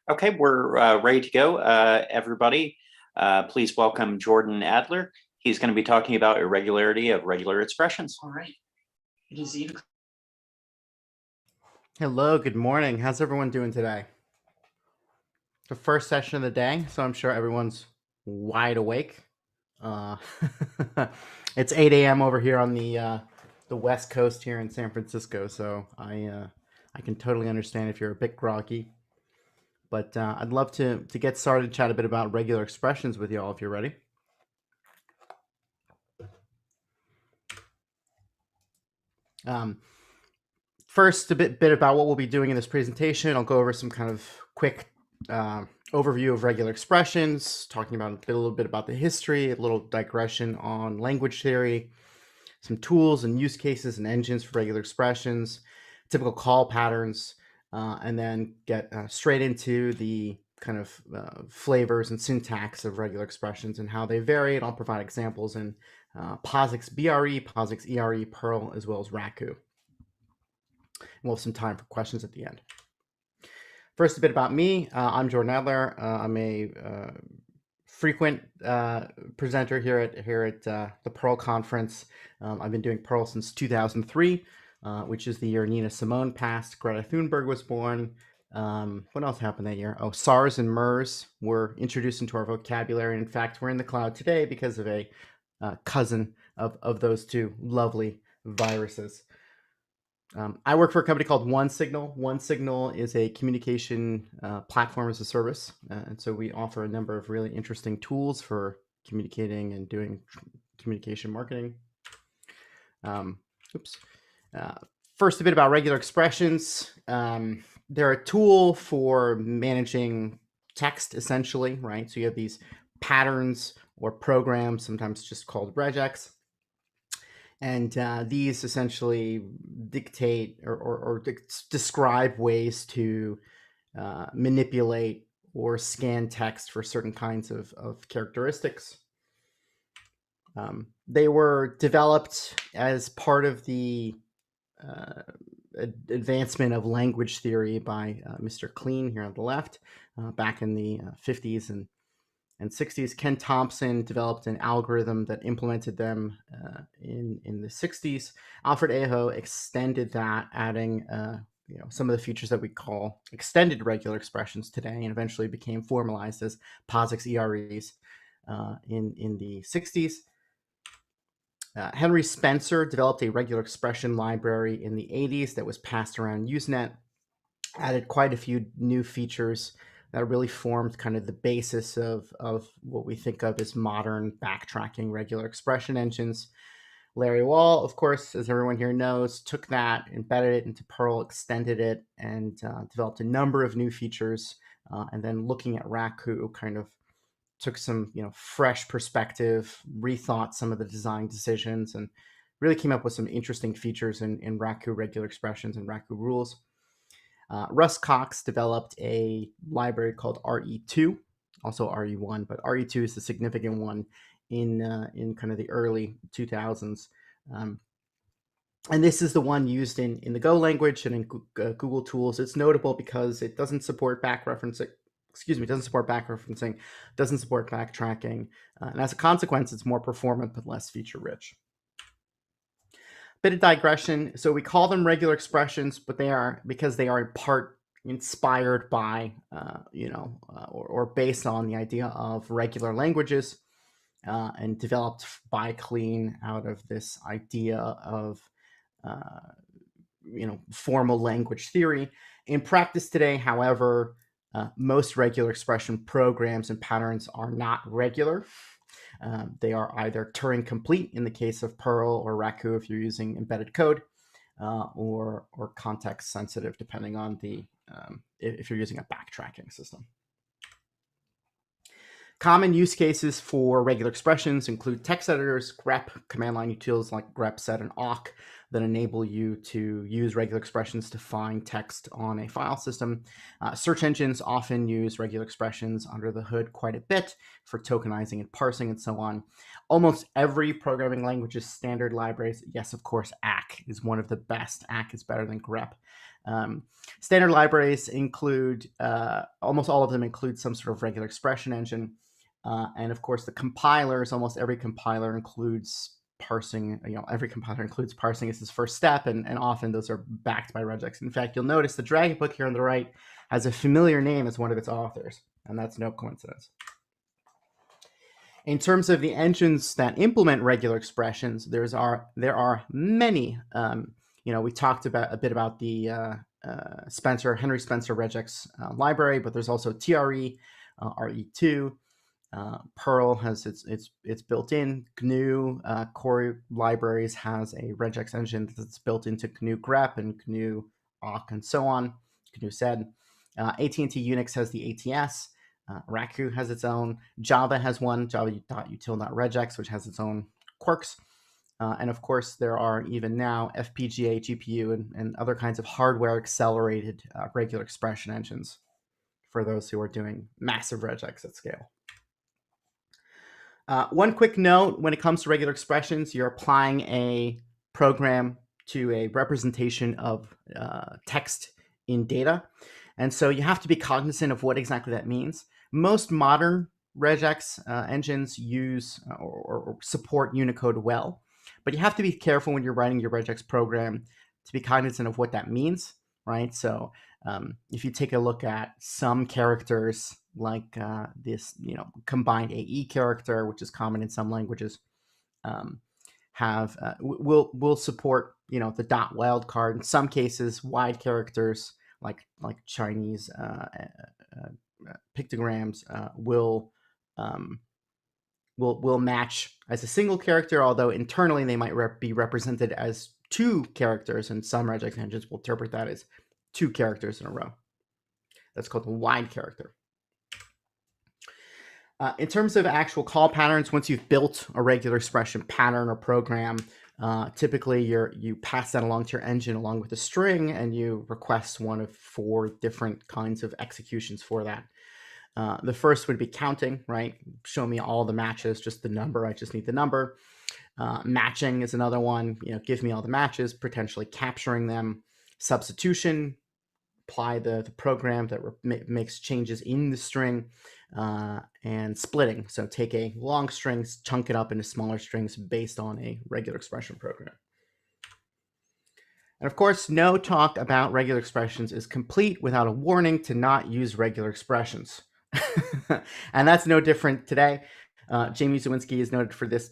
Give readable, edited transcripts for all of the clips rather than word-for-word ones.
Okay, we're ready to go. Everybody, please welcome Jordan Adler. He's going to be talking about irregularity of regular expressions. All right. It is 8 o'clock. Hello, good morning. How's everyone doing today? The first session of the day, so I'm sure everyone's wide awake. Uh, it's 8 a.m. over here on the West Coast here in San Francisco, so I can totally understand if you're a bit groggy. But I'd love to get started, chat a bit about regular expressions with you all if you're ready. First, a bit about what we'll be doing in this presentation. I'll go over some kind of quick overview of regular expressions, talking about a little bit about the history, a little digression on language theory, some tools and use cases and engines for regular expressions, typical call patterns, and then get straight into the kind of flavors and syntax of regular expressions and how they vary. And I'll provide examples in POSIX BRE, POSIX ERE, Perl, as well as Raku. We'll have some time for questions at the end. First, a bit about me. I'm Jordan Adler. I'm a frequent presenter here at the Perl conference. I've been doing Perl since 2003, which is the year Nina Simone passed. Greta Thunberg was born. What else happened that year? Oh, SARS and MERS were introduced into our vocabulary. In fact, we're in the cloud today because of a cousin of those two lovely viruses. I work for a company called OneSignal. OneSignal is a communication platform as a service. And so we offer a number of really interesting tools for communicating and doing communication marketing. First, a bit about regular expressions. They're a tool for managing text, essentially, right? So you have these patterns or programs, sometimes just called regex. And these essentially dictate or describe ways to manipulate or scan text for certain kinds of characteristics. They were developed as part of the advancement of language theory by Mr. Clean here on the left back in the 50s and 60s. Ken Thompson developed an algorithm that implemented them in the 60s. Alfred Aho extended that, adding some of the features that we call extended regular expressions today, and eventually became formalized as POSIX EREs in the 60s. Henry Spencer developed a regular expression library in the 80s that was passed around Usenet, added quite a few new features that really formed kind of the basis of what we think of as modern backtracking regular expression engines. Larry Wall, of course, as everyone here knows, took that, embedded it into Perl, extended it, and developed a number of new features. And then looking at Raku, kind of took some fresh perspective, rethought some of the design decisions, and really came up with some interesting features in Raku regular expressions and Raku rules. Russ Cox developed a library called RE2, also RE1, but RE2 is the significant one in kind of the early 2000s. And this is the one used in the Go language and in Google Tools. It's notable because it doesn't support backreferencing, doesn't support backtracking. And as a consequence, it's more performant but less feature-rich. Bit of digression. So we call them regular expressions, but they are because they are in part inspired by, or based on the idea of regular languages, and developed by Clean out of this idea of, formal language theory. In practice today, however, most regular expression programs and patterns are not regular. They are either Turing complete in the case of Perl or Raku if you're using embedded code, or context sensitive depending on if you're using a backtracking system. Common use cases for regular expressions include text editors, grep, command line utils like grep, set, and awk that enable you to use regular expressions to find text on a file system. Search engines often use regular expressions under the hood quite a bit for tokenizing and parsing and so on. Almost every programming language's standard libraries, yes, of course, ACK is one of the best. ACK is better than grep. Standard libraries include, almost all of them include some sort of regular expression engine. And of course, the compilers, almost every compiler includes parsing. Every compiler includes parsing as its first step, and often those are backed by Regex. In fact, you'll notice the Dragon book here on the right has a familiar name as one of its authors, and that's no coincidence. In terms of the engines that implement regular expressions, there are many. We talked a bit about the Henry Spencer Regex library, but there's also TRE, RE2. Perl has its built-in. GNU core libraries has a Regex engine that's built into GNU grep and GNU awk and so on. GNU sed. AT&T Unix has the ATS. Raku has its own. Java has one, java.util.regex, which has its own quirks. And of course, there are even now FPGA, GPU, and other kinds of hardware accelerated regular expression engines for those who are doing massive regex at scale. One quick note, when it comes to regular expressions, you're applying a program to a representation of text in data. And so you have to be cognizant of what exactly that means. Most modern regex engines use or support Unicode well, but you have to be careful when you're writing your regex program to be cognizant of what that means, right? So if you take a look at some characters like this, combined AE character, which is common in some languages, will support the dot wildcard. In some cases, wide characters like Chinese pictograms will match as a single character, although internally they might be represented as two characters, and some regex engines will interpret that as two characters in a row. That's called the wide character. In terms of actual call patterns, once you've built a regular expression pattern or program, typically you pass that along to your engine along with a string, and you request one of 4 different kinds of executions for that. The first would be counting, right? Show me all the matches, just the number. I just need the number. Matching is another one. Give me all the matches, potentially capturing them. Substitution, apply the program that makes changes in the string. And splitting, so take a long string, chunk it up into smaller strings based on a regular expression program. And of course, no talk about regular expressions is complete without a warning to not use regular expressions. And that's no different today. Jamie Zawinski is noted for this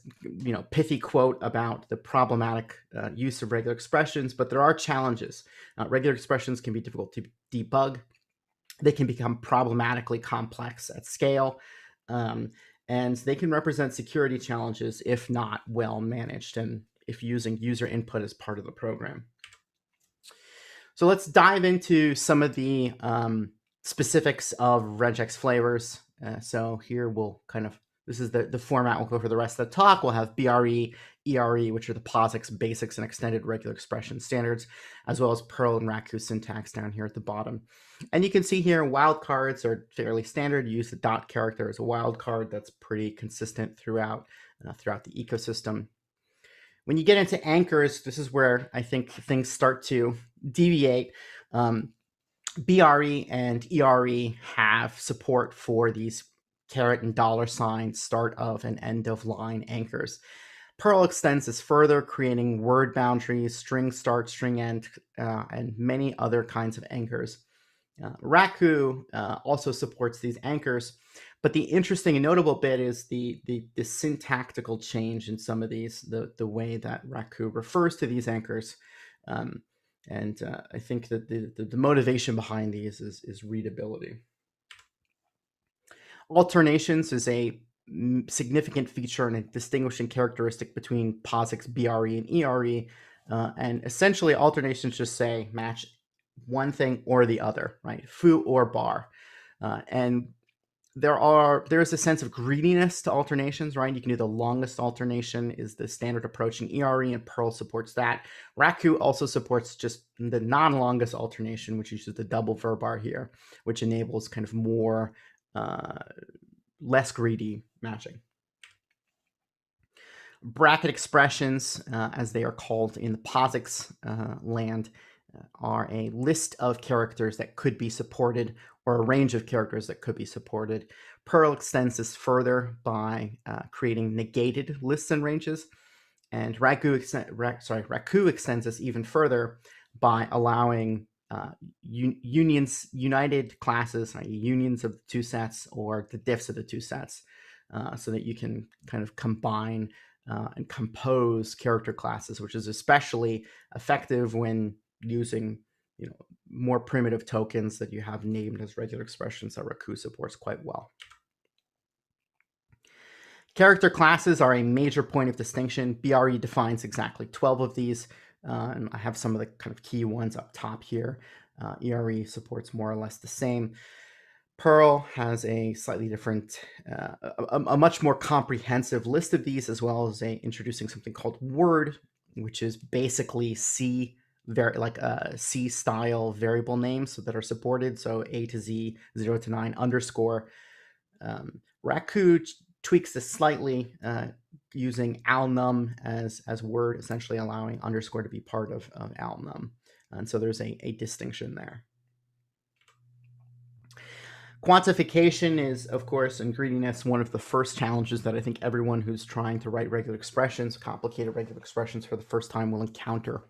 pithy quote about the problematic use of regular expressions, but there are challenges. Regular expressions can be difficult to debug. They can become problematically complex at scale, and they can represent security challenges if not well managed and if using user input as part of the program. So let's dive into some of the specifics of regex flavors. So here this is the format we'll go for the rest of the talk. We'll have BRE, ERE, which are the POSIX basics and extended regular expression standards, as well as Perl and Raku syntax down here at the bottom. And you can see here wildcards are fairly standard. You use the dot character as a wildcard. That's pretty consistent throughout the ecosystem. When you get into anchors, this is where I think things start to deviate. BRE and ERE have support for these caret and $ start of and end of line anchors. Perl extends this further, creating word boundaries, string start, string end, and many other kinds of anchors. Raku also supports these anchors, but the interesting and notable bit is the syntactical change in some of these, the way that Raku refers to these anchors. And I think that the motivation behind these is readability. Alternations is a significant feature and a distinguishing characteristic between POSIX, BRE, and ERE. And essentially, alternations just say match one thing or the other, right? Foo or bar. And there's a sense of greediness to alternations, right? You can do the longest alternation is the standard approach in ERE, and Perl supports that. Raku also supports just the non-longest alternation, which uses the double verbar here, which enables kind of more less greedy matching. Bracket expressions, as they are called in the POSIX land, are a list of characters that could be supported, or a range of characters that could be supported. Perl extends this further by creating negated lists and ranges, and Raku extends this even further by allowing united classes, i.e. unions of the two sets or the diffs of the two sets, so that you can kind of combine and compose character classes, which is especially effective when using more primitive tokens that you have named as regular expressions that Raku supports quite well. Character classes are a major point of distinction. BRE defines exactly 12 of these, and I have some of the kind of key ones up top here. ERE supports more or less the same. Perl has a slightly different, a much more comprehensive list of these, as well as introducing something called word, which is basically C style variable names that are supported. So A to Z, 0 to 9, underscore. Raku tweaks this slightly, using alnum as word, essentially allowing underscore to be part of alnum. And so there's a distinction there. Quantification is, of course, in greediness, one of the first challenges that I think everyone who's trying to write regular expressions, complicated regular expressions for the first time, will encounter.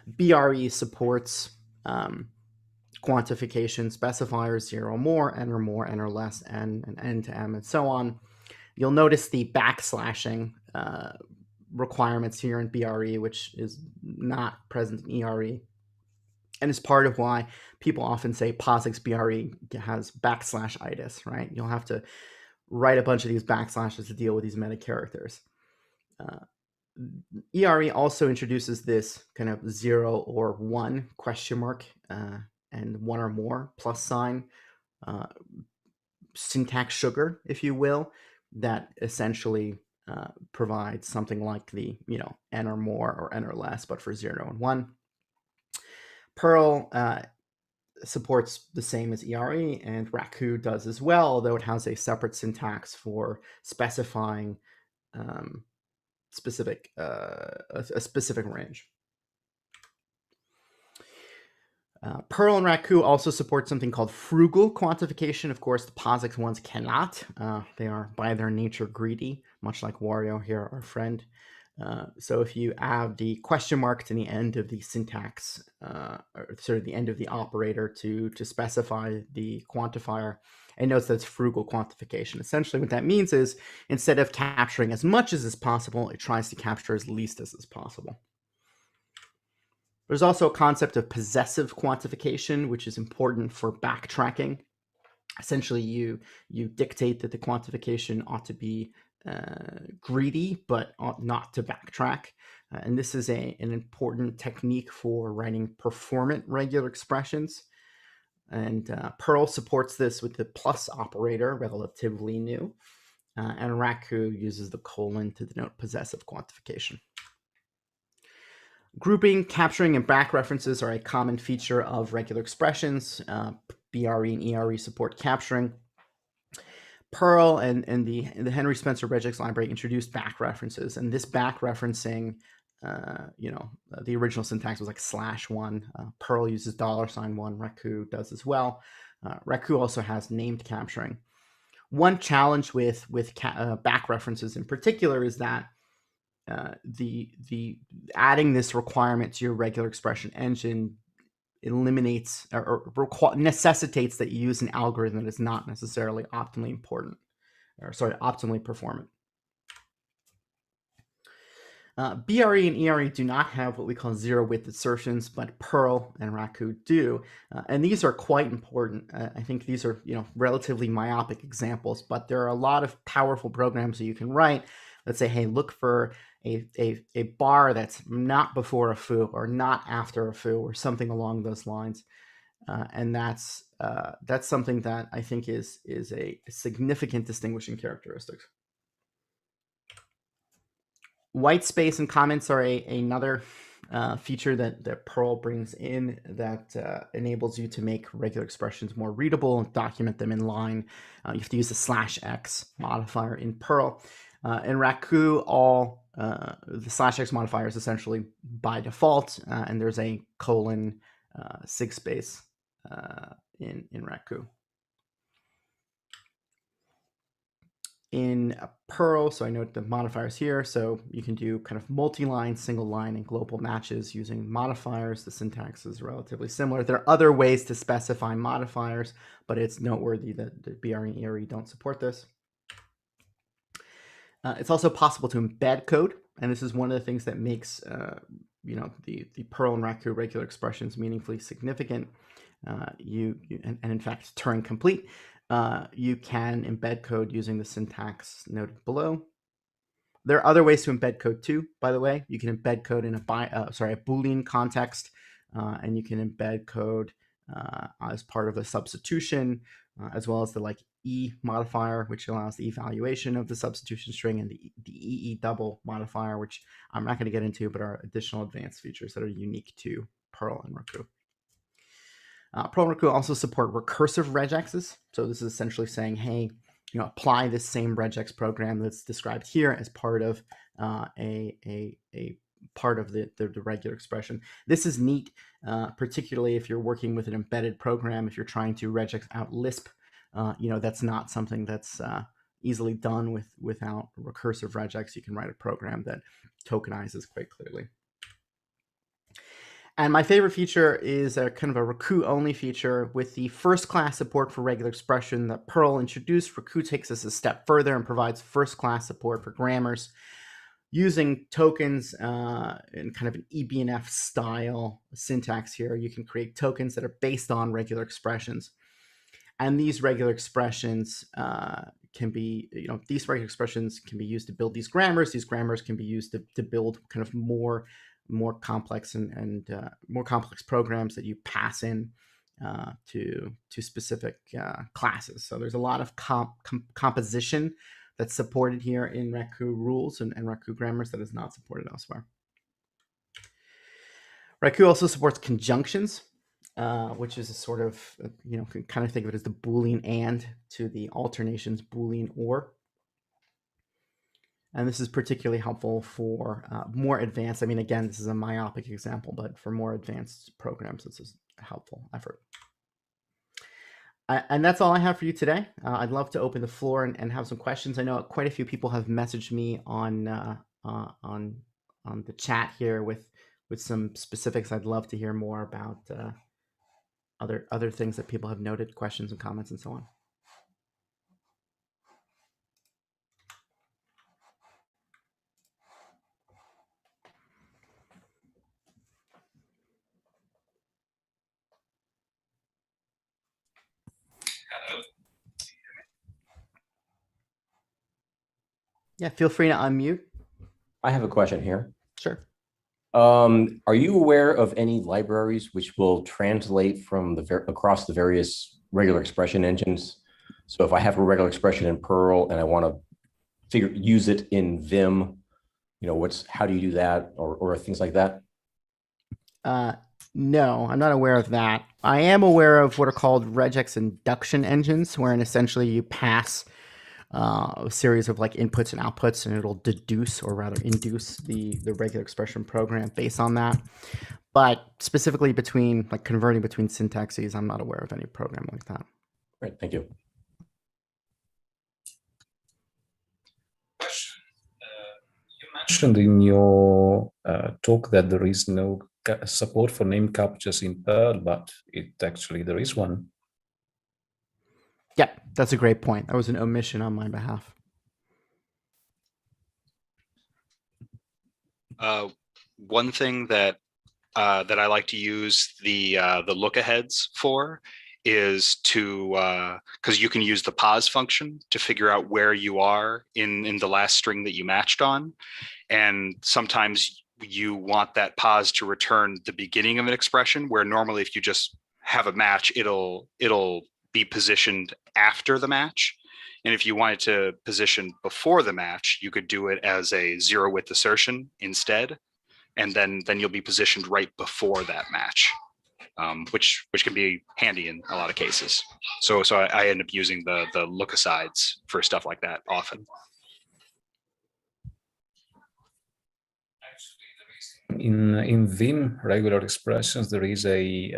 BRE supports quantification specifiers 0 or more, n or more, n or less, n, and n to m, and so on. You'll notice the backslashing requirements here in BRE, which is not present in ERE. And it's part of why people often say POSIX BRE has /itis, right? You'll have to write a bunch of these backslashes to deal with these meta characters. ERE also introduces this kind of 0 or 1 question mark and 1 or more plus sign syntax sugar, if you will, that essentially provides something like the n or more or n or less, but for 0 and 1. Perl supports the same as ERE, and Raku does as well, although it has a separate syntax for specifying a specific range. Perl and Raku also support something called frugal quantification. Of course, the POSIX ones cannot. They are by their nature greedy, much like Wario here, our friend. So if you add the question mark to the end of the syntax, or sort of the end of the operator to specify the quantifier, it notes that it's frugal quantification. Essentially what that means is instead of capturing as much as is possible, it tries to capture as least as is possible. There's also a concept of possessive quantification, which is important for backtracking. Essentially, you dictate that the quantification ought to be greedy, but ought not to backtrack. And this is an important technique for writing performant regular expressions. And Perl supports this with the plus operator, relatively new. And Raku uses the colon to denote possessive quantification. Grouping, capturing, and back references are a common feature of regular expressions. BRE and ERE support capturing. Perl and the Henry Spencer Regex library introduced back references, and this back referencing, the original syntax was like /1. Perl uses $1. Raku does as well. Raku also has named capturing. One challenge with back references in particular is that the adding this requirement to your regular expression engine eliminates or necessitates that you use an algorithm that is not necessarily optimally performant. BRE and ERE do not have what we call zero-width assertions, but Perl and Raku do, and these are quite important. I think these are relatively myopic examples, but there are a lot of powerful programs that you can write. Let's say, hey, look for a bar that's not before a foo or not after a foo or something along those lines, and that's something that I think is a significant distinguishing characteristic. White space and comments are another feature that Perl brings in that enables you to make regular expressions more readable and document them in line. You have to use the /x modifier in Perl. In Raku, all the /x modifier is essentially by default, and there's a colon sig space in Raku. In Perl, so I note the modifiers here, so you can do kind of multi-line, single line, and global matches using modifiers. The syntax is relatively similar. There are other ways to specify modifiers, but it's noteworthy that the PCRE and IRE don't support this. It's also possible to embed code, and this is one of the things that makes the Perl and Raku regular expressions meaningfully significant. And in fact, Turing complete. You can embed code using the syntax noted below. There are other ways to embed code too, by the way. You can embed code in a Boolean context, and you can embed code as part of a substitution, as well as the E modifier, which allows the evaluation of the substitution string, and the EE double modifier, which I'm not going to get into, but are additional advanced features that are unique to Perl and Raku. Perl and Raku also support recursive regexes. So this is essentially saying, hey, apply this same regex program that's described here as part of a part of the regular expression. This is neat, particularly if you're working with an embedded program. If you're trying to regex out Lisp, that's not something that's easily done without recursive regex. You can write a program that tokenizes quite clearly. And my favorite feature is a kind of a Raku-only feature. With the first-class support for regular expression that Perl introduced, Raku takes us a step further and provides first-class support for grammars. Using tokens in kind of an EBNF style syntax here, you can create tokens that are based on regular expressions. And these regular expressions can be, these regular expressions can be used to build these grammars. These grammars can be used to build kind of more complex and more complex programs that you pass in to specific classes. So there's a lot of composition that's supported here in Raku rules and Raku grammars that is not supported elsewhere. Raku also supports conjunctions, which is a sort of, can kind of think of it as the Boolean and to the alternations Boolean or. And this is particularly helpful for more advanced, again, this is a myopic example, but for more advanced programs, this is a helpful effort. And that's all I have for you today. I'd love to open the floor and have some questions. I know quite a few people have messaged me on the chat here with some specifics. I'd love to hear more about other things that people have noted, questions and comments and so on. Yeah, feel free to unmute. I have a question here. Sure. Are you aware of any libraries which will translate from across the various regular expression engines? So if I have a regular expression in Perl and I want to use it in Vim, how do you do that, or things like that? No, I'm not aware of that. I am aware of what are called regex induction engines, wherein essentially you pass a series of inputs and outputs, and it'll deduce, or rather induce, the regular expression program based on that. But specifically between converting between syntaxes, I'm not aware of any program like that. Great, thank you. Question. You mentioned in your talk that there is no support for name captchas in Perl, but there is one. Yeah, that's a great point. That was an omission on my behalf. One thing that I like to use the look-aheads for is because you can use the pause function to figure out where you are in the last string that you matched on, and sometimes you want that pause to return the beginning of an expression, where normally if you just have a match, it'll be positioned after the match. And if you wanted to position before the match, you could do it as a zero width assertion instead, and then you'll be positioned right before that match, which can be handy in a lot of cases. So I end up using the look asides for stuff like that often. In Vim regular expressions, there is a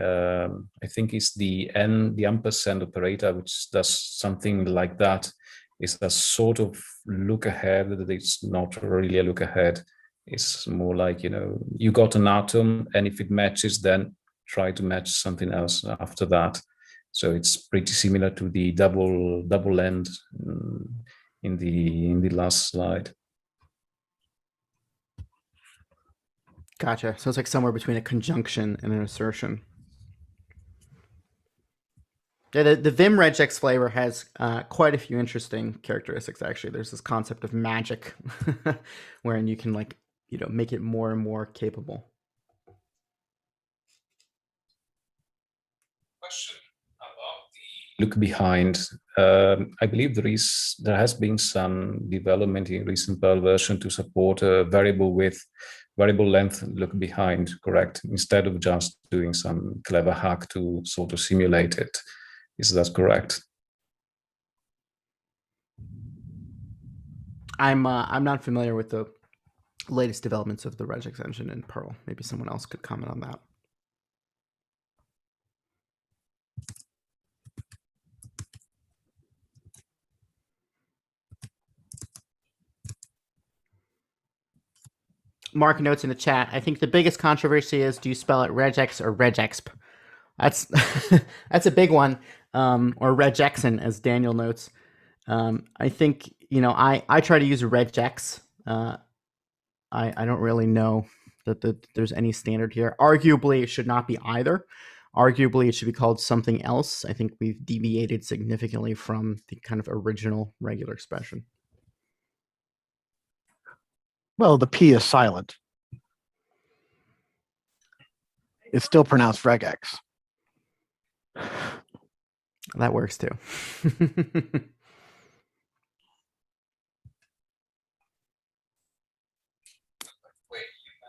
I think it's the ampersand operator, which does something like that. It's a sort of look ahead that it's not really a look ahead. It's more like, you got an atom, and if it matches, then try to match something else after that. So it's pretty similar to the double end in the last slide. Gotcha. So it's like somewhere between a conjunction and an assertion. Yeah, the Vim Regex flavor has quite a few interesting characteristics, actually. There's this concept of magic, wherein you can make it more and more capable. Question about the look behind. I believe there has been some development in recent Perl version to support a variable length look behind, correct? Instead of just doing some clever hack to sort of simulate it. Is that correct? I'm not familiar with the latest developments of the Regex engine in Perl. Maybe someone else could comment on that. Mark notes in the chat, I think the biggest controversy is, do you spell it Regex or Regexp? That's that's a big one, or Regexen, as Daniel notes. I think, I try to use Regex. I don't really know that there's any standard here. Arguably, it should not be either. Arguably, it should be called something else. I think we've deviated significantly from the kind of original regular expression. Well, the P is silent. It's still pronounced regex. That works too.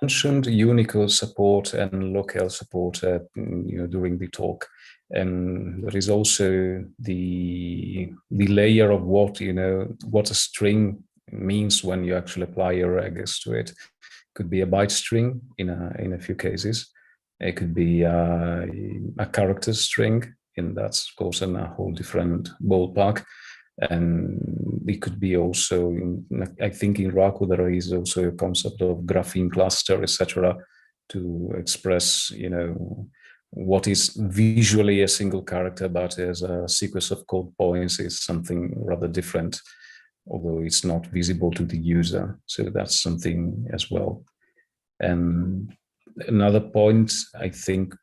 Mentioned Unicode support and locale support during the talk, and there is also the layer of what a string means when you actually apply a regex to it. Could be a byte string in a few cases. It could be a character string, and that's of course in a whole different ballpark. And it could be also, I think in Raku there is also a concept of graphene cluster, etc., to express, what is visually a single character, but as a sequence of code points is something rather different, although it's not visible to the user. So that's something as well. And another point, I think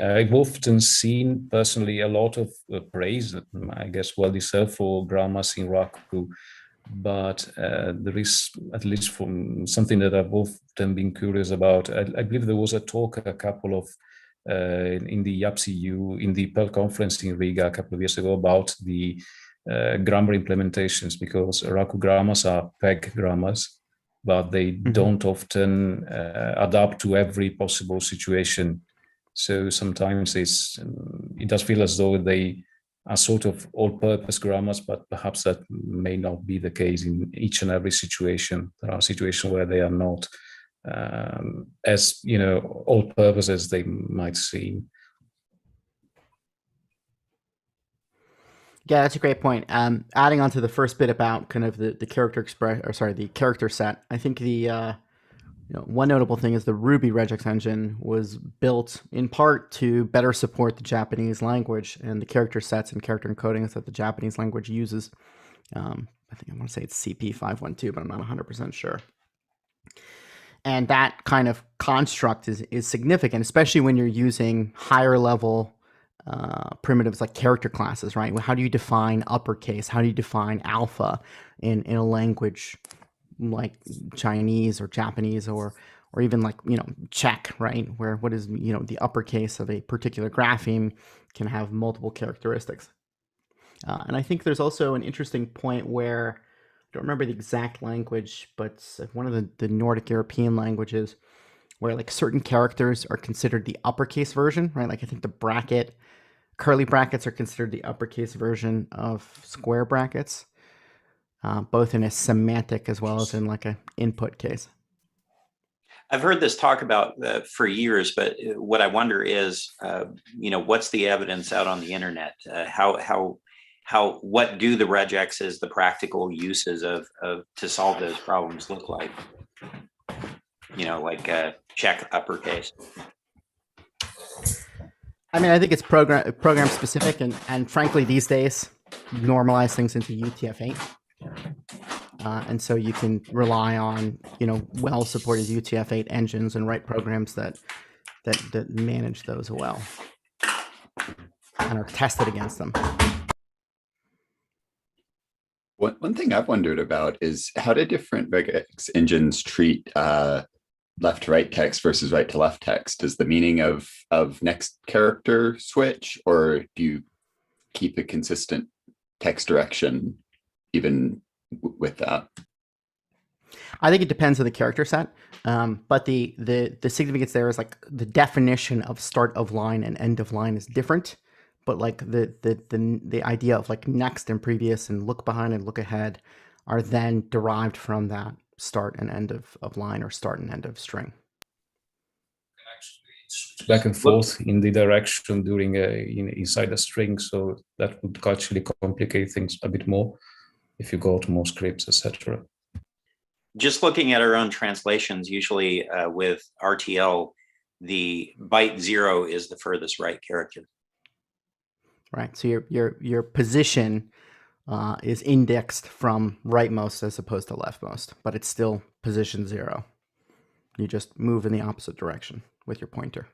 I've often seen personally a lot of praise, I guess well-deserved, for grammars in Raku, but there is, at least from something that I've often been curious about. I believe there was a talk a couple of in the YAPCU, in the Perl conference in Riga a couple of years ago, about the grammar implementations, because Raku grammars are PEG grammars, but they don't often adapt to every possible situation. So sometimes it does feel as though they are sort of all-purpose grammars, but perhaps that may not be the case in each and every situation. There are situations where they are not as all-purpose as they might seem. Yeah, that's a great point. Adding on to the first bit about kind of the character the character set, I think the one notable thing is the Ruby Regex engine was built in part to better support the Japanese language and the character sets and character encodings that the Japanese language uses. I think I want to say it's CP512, but I'm not 100% sure. And that kind of construct is significant, especially when you're using higher level primitives like character classes, right? How do you define uppercase? How do you define alpha in a language like Chinese or Japanese or even like, Czech, right? Where what is, the uppercase of a particular grapheme can have multiple characteristics. And I think there's also an interesting point where, I don't remember the exact language, but one of the Nordic European languages where like certain characters are considered the uppercase version, right? Like I think the curly brackets are considered the uppercase version of square brackets, both in a semantic as well as in like an input case. I've heard this talk about for years, but what I wonder is, what's the evidence out on the internet? What do the regexes, the practical uses of to solve those problems look like? Like check uppercase. I mean, I think it's program specific, and frankly, these days, normalize things into UTF-8. And so you can rely on, well-supported UTF-8 engines and write programs that manage those well and are tested against them. One thing I've wondered about is how do different regex engines treat left to right text versus right to left text? Does the meaning of next character switch, or do you keep a consistent text direction even with that? I think it depends on the character set, but the significance there is like the definition of start of line and end of line is different, but like the idea of like next and previous and look behind and look ahead are then derived from that start and end of line or start and end of string. Back and forth in the direction during inside a string, so that would actually complicate things a bit more if you go to more scripts, etc. Just looking at our own translations, usually with RTL, the byte 0 is the furthest right character. Right. So your position is indexed from rightmost as opposed to leftmost, but it's still position 0. You just move in the opposite direction with your pointer.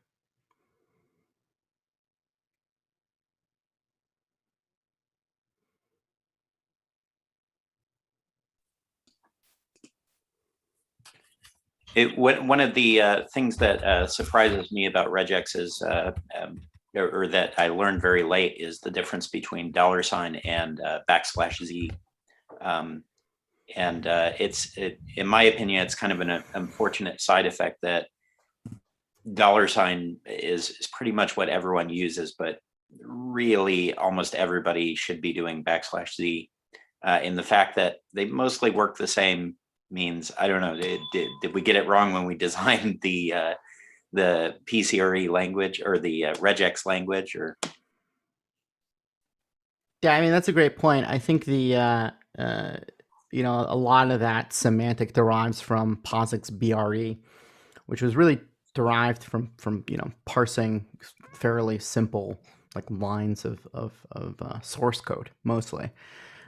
One of the things that surprises me about regex is, or that I learned very late, is the difference between $ and \Z. In my opinion, it's kind of an unfortunate side effect that $ is pretty much what everyone uses, but really almost everybody should be doing \Z. In the fact that they mostly work the same means, I don't know, did we get it wrong when we designed the PCRE language or the regex language? Or yeah, I mean, that's a great point. I think a lot of that semantic derives from POSIX BRE, which was really derived from parsing fairly simple like lines of source code mostly.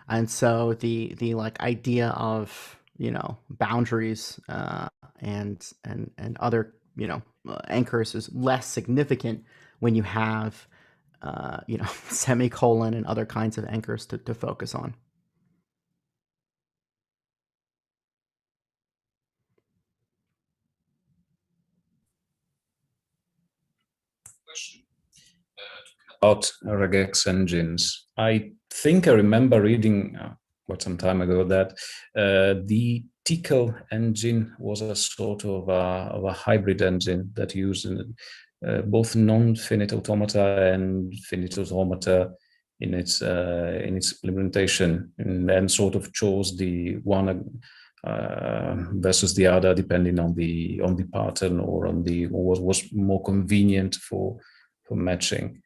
And so the like idea of boundaries and other anchors is less significant when you have semicolon and other kinds of anchors to focus on. About regex engines, I think I remember reading quite some time ago that the Tickle engine was a sort of a hybrid engine that used both non-finite automata and finite automata in its implementation, and then sort of chose the one versus the other depending on the pattern or on what was more convenient for matching.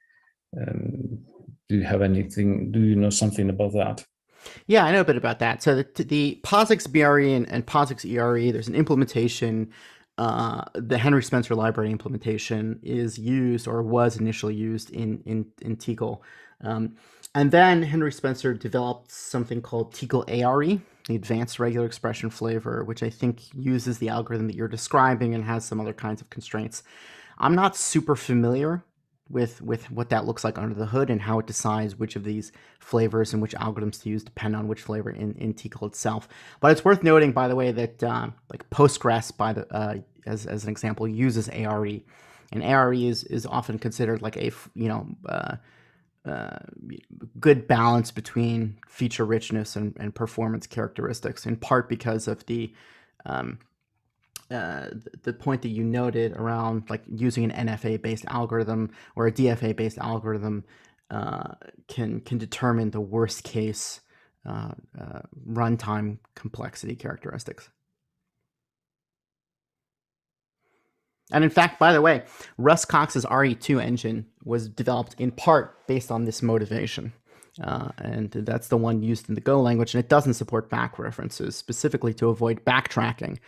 Do you have anything? Do you know something about that? Yeah, I know a bit about that. So the POSIX BRE and POSIX ERE, there's an implementation. The Henry Spencer library implementation is used or was initially used in Tickle. And then Henry Spencer developed something called Tickle ARE, the advanced regular expression flavor, which I think uses the algorithm that you're describing and has some other kinds of constraints. I'm not super familiar with what that looks like under the hood and how it decides which of these flavors and which algorithms to use depend on which flavor in Tickle itself. But it's worth noting, by the way, that like Postgres, as an example, uses ARE, and ARE is often considered like a good balance between feature richness and performance characteristics, in part because of the point that you noted around like using an NFA-based algorithm or a DFA-based algorithm can determine the worst case runtime complexity characteristics. And in fact, by the way, Russ Cox's RE2 engine was developed in part based on this motivation. And that's the one used in the Go language, and it doesn't support back references, specifically to avoid backtracking.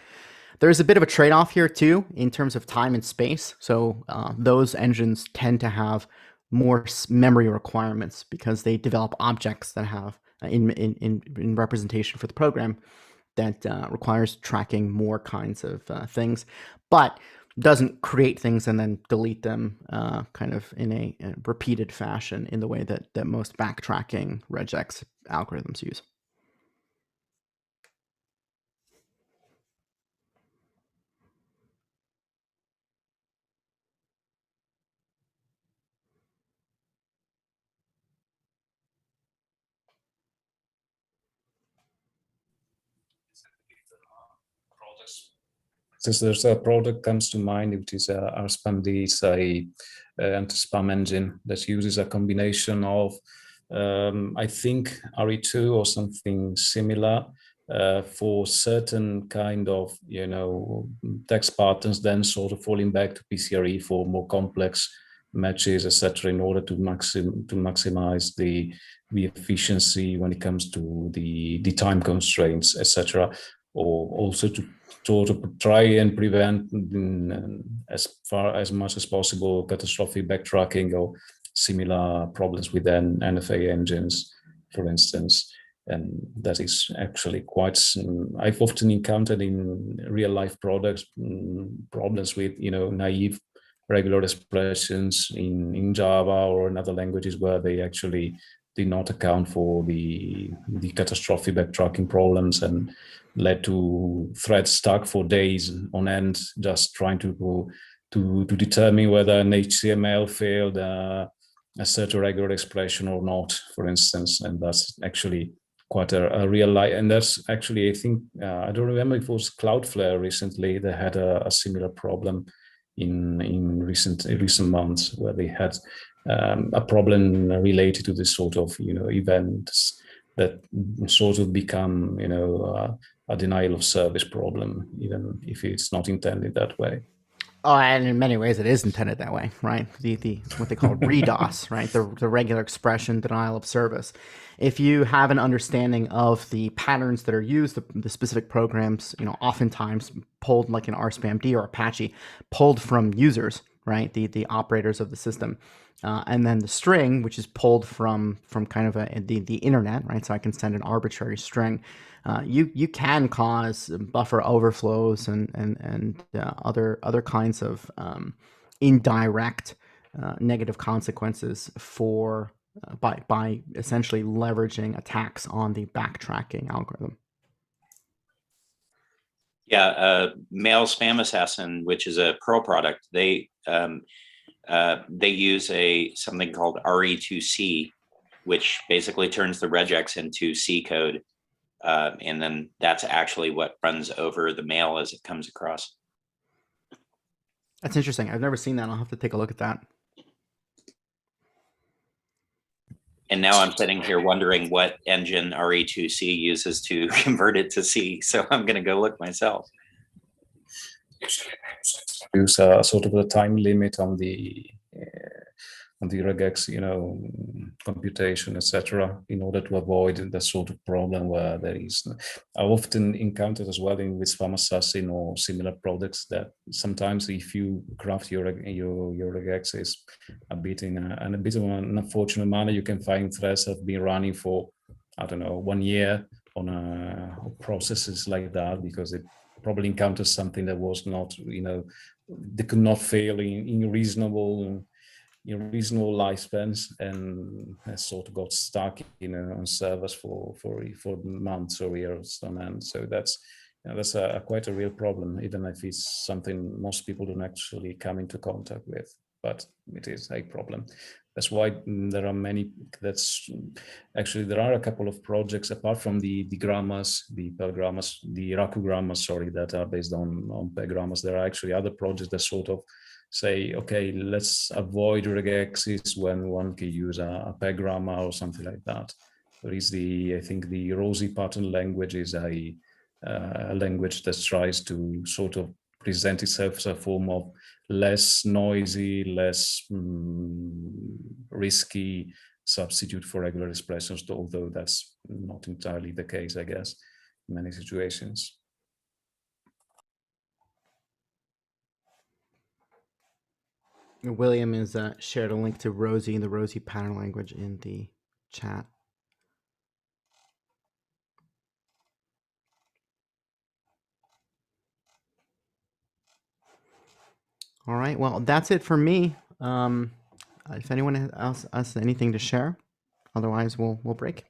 There's a bit of a trade-off here too, in terms of time and space. So those engines tend to have more memory requirements because they develop objects that have in representation for the program that requires tracking more kinds of things, but doesn't create things and then delete them kind of in a repeated fashion in the way that most backtracking regex algorithms use. Since there's a product comes to mind, which is RSpamD. It's a anti-spam engine that uses a combination of, I think, RE2 or something similar for certain kind of, text patterns, then sort of falling back to PCRE for more complex matches, etc., in order to maximize the efficiency when it comes to the time constraints, etc., or also to sort of try and prevent as much as possible catastrophic backtracking or similar problems with NFA engines, for instance. And that is actually quite, I've often encountered in real life products problems with, naive regular expressions in Java or in other languages where they actually did not account for the catastrophic backtracking problems and led to threads stuck for days on end, just trying to determine whether an HTML failed a certain regular expression or not, for instance. And that's actually quite a real life. And that's actually, I think, I don't remember if it was Cloudflare recently, they had a similar problem in recent months where they had a problem related to this sort of, events that sort of become, a denial of service problem, even if it's not intended that way. Oh, and in many ways it is intended that way, right? The what they call REDOS, right? The regular expression denial of service. If you have an understanding of the patterns that are used, the specific programs, oftentimes pulled like in RSpamD or Apache, pulled from users, right? The operators of the system. And then the string, which is pulled from kind of the internet, right? So I can send an arbitrary string. You can cause buffer overflows and other kinds of indirect negative consequences for by essentially leveraging attacks on the backtracking algorithm. Yeah, Mail Spam Assassin, which is a Perl product, they use something called RE2C, which basically turns the regex into C code. And then that's actually what runs over the mail as it comes across. That's interesting. I've never seen that. I'll have to take a look at that. And now I'm sitting here wondering what engine RE2C uses to convert it to C. So I'm going to go look myself. Use sort of a time limit on the regex, computation, etc., in order to avoid the sort of problem where there is. I've often encountered as well with Spam Assassin or similar products that sometimes if you craft your regexes a bit in a bit of an unfortunate manner, you can find threads that have been running for, I don't know, 1 year on processes like that, because it probably encounters something that was not, they could not fail in reasonable lifespans, and has sort of got stuck on servers for months or years on end. So that's quite a real problem, even if it's something most people don't actually come into contact with, but it is a problem. That's why there are many. There are a couple of projects apart from the grammars, the Perl grammars, the Raku grammars, that are based on Perl grammars. There are actually other projects that sort of say, okay, let's avoid regexes when one can use a Perl grammar or something like that. There is I think the Rosy pattern language is a language that tries to sort of present itself as a form of less noisy, less risky substitute for regular expressions, although that's not entirely the case, I guess, in many situations. William has shared a link to Rosie, the Rosie pattern language, in the chat. All right, well, that's it for me. If anyone else has anything to share, otherwise we'll break.